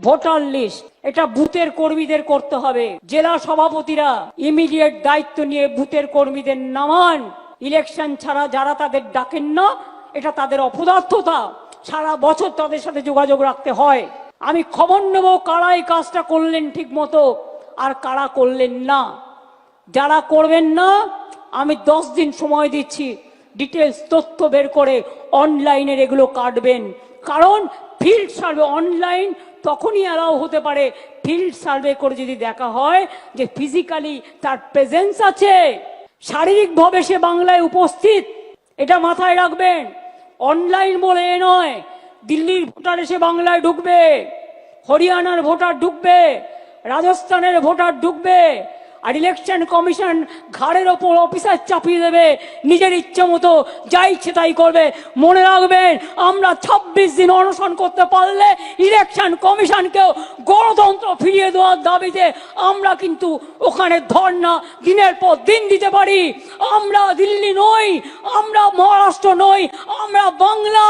Voter list এটা বুথের কর্মীদের করতে হবে। জেলা সভাপতিরা ইমিডিয়েট দায়িত্ব নিয়ে বুথের কর্মীদের নামান। ইলেকশন ছাড়া যারা তাদের ডাকেন না, এটা তাদের অপদার্থতা। সারা বছর তাদের সাথে যোগাযোগ রাখতে হয়। আমি খবর নেব কারা এই কাজটা করলেন ঠিক মতো আর কারা করলেন না। যারা করবেন না আমি 10 দিন সময় দিচ্ছি, ডিটেলস তথ্য বের করে অনলাইনের এগুলো কাটবেন। কারণ ফিল্ড সার্ভে অনলাইন তখনই অ্যালাউ হতে পারে ফিল্ড সার্ভে করে যদি দেখা হয় যে ফিজিক্যালি তার প্রেজেন্স আছে, শারীরিকভাবে সে বাংলায় উপস্থিত। এটা মাথায় রাখবেন। অনলাইন বলে এ নয় দিল্লির ভোটার এসে বাংলায় ঢুকবে, হরিয়ানার ভোটার ঢুকবে, রাজস্থানের ভোটার ঢুকবে, আর ইলেকশন কমিশন ঘাড়ের ওপর অফিসার চাপিয়ে দেবে, নিজের ইচ্ছে মতো যা ইচ্ছে তাই করবে। মনে রাখবেন, আমরা 26 দিন অনশন করতে পারলে ইলেকশন কমিশনকেও গণতন্ত্র ফিরিয়ে দেওয়ার দাবিতে আমরা কিন্তু ওখানে ধর্ণা দিনের পর দিন দিতে পারি। আমরা দিল্লি নই, আমরা মহারাষ্ট্র নই, আমরা বাংলা।